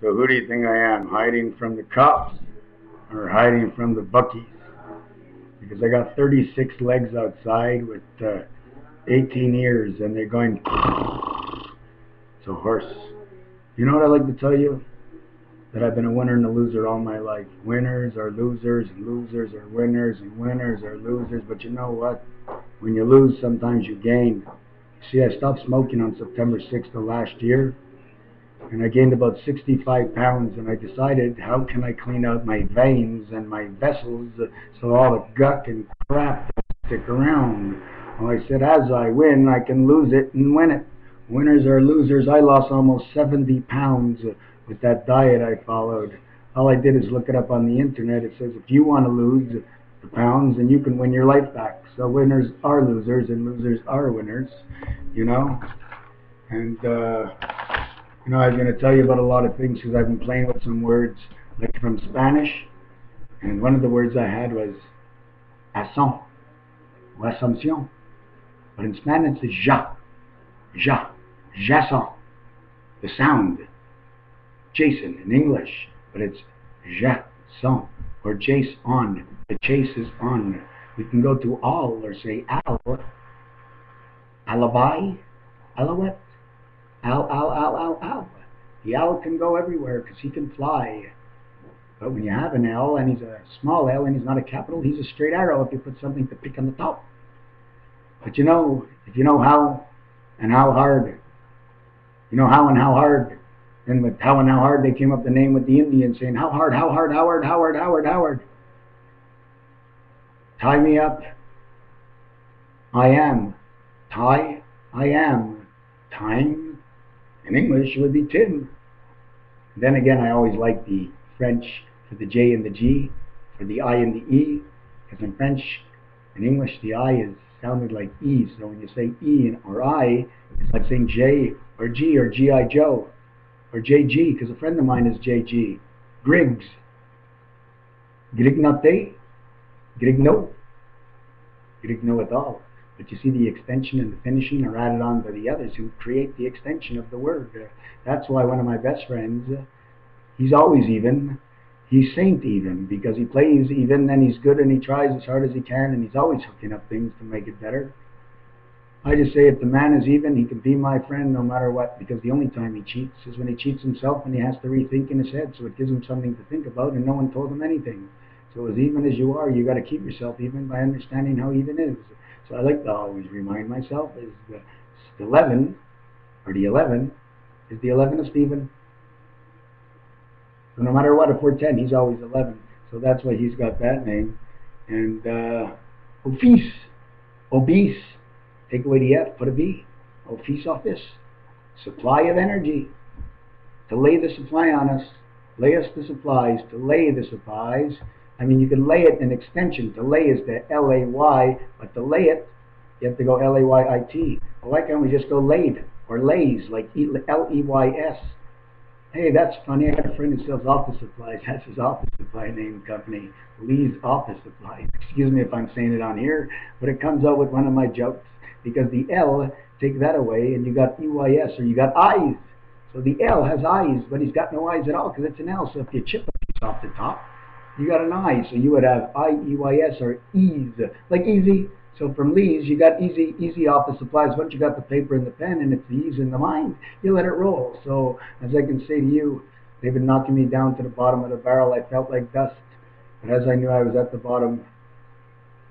So who do you think I am? Hiding from the cops or hiding from the buckies? Because I got 36 legs outside with 18 ears and they're going so hoarse. You know what I like to tell you? That I've been a winner and a loser all my life. Winners are losers and losers are winners and winners are losers. But you know what? When you lose, sometimes you gain. See, I stopped smoking on September 6th of last year. And I gained about 65 pounds, and I decided, how can I clean out my veins and my vessels so all the gunk and crap doesn't stick around? Well, I said, as I win, I can lose it and win it. Winners are losers. I lost almost 70 pounds with that diet I followed. All I did is look it up on the internet. It says if you want to lose the pounds, then you can win your life back. So winners are losers, and losers are winners, you know? And, you know, I was going to tell you about a lot of things because I've been playing with some words like from Spanish, and one of the words I had was asson or assumption, but in Spanish it's jason, the sound, Jason in English, but it's jason or chase on. The chase is on. We can go to all or say al, alibi, alouette. Ow. The owl can go everywhere because he can fly. But when you have an L and he's a small L and he's not a capital, he's a straight arrow if you put something to pick on the top. But you know, if you know how and how hard, you know how and how hard, and with how and how hard they came up the name with the Indians saying, how hard, Howard. Tie me up. I am. Tie. I am. Time. In English, it would be Tim. And then again, I always like the French for the J and the G, for the I and the E, because in French, in English, the I is sounded like E. So when you say E or I, it's like saying J or G.I. Joe, or JG, because a friend of mine is JG. Griggs. Grignote. Grigno. Grigno at all. But you see, the extension and the finishing are added on by the others who create the extension of the word. That's why one of my best friends, he's always even. He's Saint even, because he plays even and he's good and he tries as hard as he can and he's always hooking up things to make it better. I just say if the man is even, he can be my friend no matter what, because the only time he cheats is when he cheats himself and he has to rethink in his head, so it gives him something to think about and no one told him anything. So as even as you are, you got to keep yourself even by understanding how even is. So I like to always remind myself is the 11, or the 11, is the 11 of Stephen. So no matter what, if we're 10, he's always 11. So that's why he's got that name. And obese, take away the F, put a B. Office, office. Supply of energy. To lay the supply on us. Lay us the supplies. To lay the supplies. I mean, you can lay it in extension. To lay is the L-A-Y, but to lay it, you have to go L-A-Y-I-T. Well, why can't we just go laid or lays, like L-E-Y-S? Hey, that's funny. I got a friend who sells office supplies. That's his office supply name company, Lee's Office Supplies. Excuse me if I'm saying it on here, but it comes out with one of my jokes, because the L, take that away, and you got E-Y-S, or you got eyes. So the L has eyes, but he's got no eyes at all, because it's an L. So if you chip a piece off the top, you got an I, so you would have I-E-Y-S or ease, like easy. So from Lee's, you got easy office supplies. Once you got the paper and the pen and it's the ease in the mind, you let it roll. So as I can say to you, they've been knocking me down to the bottom of the barrel. I felt like dust. But as I knew I was at the bottom,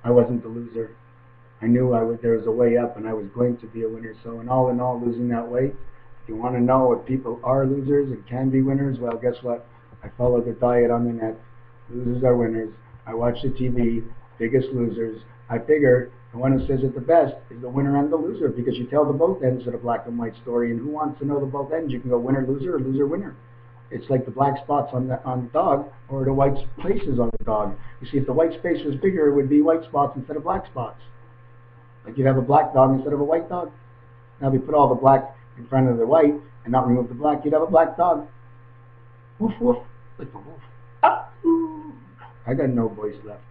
I wasn't the loser. I knew there was a way up and I was going to be a winner. So in all, losing that weight, if you want to know if people are losers and can be winners, well, guess what? I followed the diet on the net. Losers are winners. I watch the TV, Biggest Losers. I figure the one who says it the best is the winner and the loser, because you tell the both ends of the black and white story, and who wants to know the both ends? You can go winner, loser, or loser, winner. It's like the black spots on the dog, or the white spaces on the dog. You see, if the white space was bigger, it would be white spots instead of black spots. Like you'd have a black dog instead of a white dog. Now if you put all the black in front of the white and not remove the black, you'd have a black dog. Woof, woof, like a wolf. I got no voice left.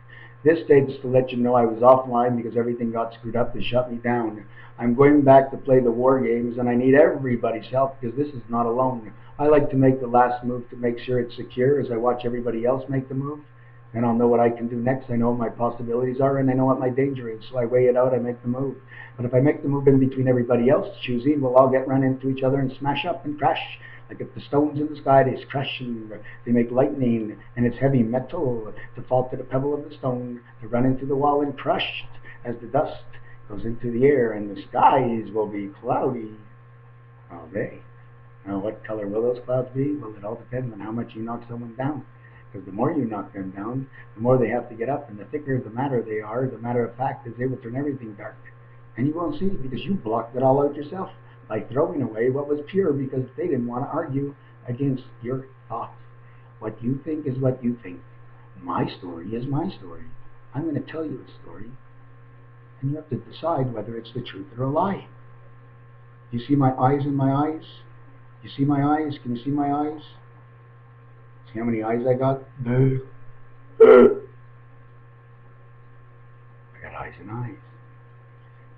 This state's to let you know I was offline because everything got screwed up. They shut me down. I'm going back to play the war games, and I need everybody's help because this is not alone. I like to make the last move to make sure it's secure as I watch everybody else make the move. Then I'll know what I can do next. I know what my possibilities are, and I know what my danger is. So I weigh it out, I make the move. But if I make the move in between everybody else choosing, we'll all get run into each other and smash up and crash. Like if the stones in the sky, they crash and they make lightning, and it's heavy metal to fall to the pebble of the stone, to run into the wall and crushed as the dust goes into the air, and the skies will be cloudy all day. Now, what color will those clouds be? Well, it all depends on how much you knock someone down. Because the more you knock them down, the more they have to get up, and the thicker the matter they are, the matter of fact is they will turn everything dark. And you won't see because you blocked it all out yourself by throwing away what was pure because they didn't want to argue against your thoughts. What you think is what you think. My story is my story. I'm going to tell you a story, and you have to decide whether it's the truth or a lie. You see my eyes in my eyes? You see my eyes? Can you see my eyes? See how many eyes I got? I got eyes and eyes.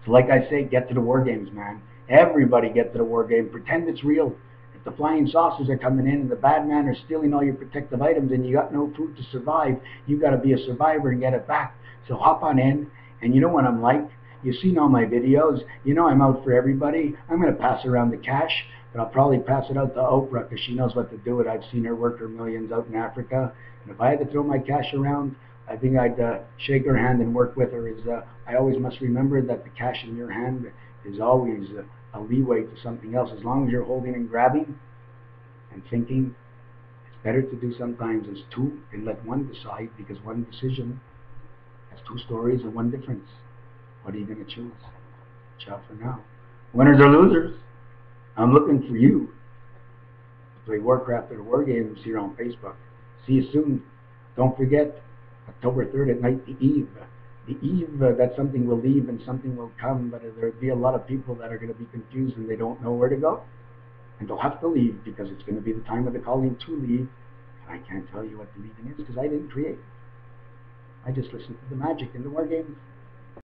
So like I say, get to the war games, man. Everybody get to the war game. Pretend it's real. If the flying saucers are coming in and the bad men are stealing all your protective items and you got no food to survive, you got to be a survivor and get it back. So hop on in, and you know what I'm like. You've seen all my videos. You know I'm out for everybody. I'm going to pass around the cash, but I'll probably pass it out to Oprah because she knows what to do with it. I've seen her work her millions out in Africa. And if I had to throw my cash around, I think I'd shake her hand and work with her. I always must remember that the cash in your hand is always a leeway to something else. As long as you're holding and grabbing and thinking, it's better to do sometimes as two and let one decide, because one decision has two stories and one difference. What are you going to choose? Ciao for now. Winners or losers? I'm looking for you to play Warcraft or War Games here on Facebook. See you soon. Don't forget, October 3rd at night, the Eve. The Eve, that something will leave and something will come, but there'll be a lot of people that are going to be confused and they don't know where to go. And they'll have to leave because it's going to be the time of the calling to leave. And I can't tell you what the leaving is because I didn't create it. I just listened to the magic in the War Games.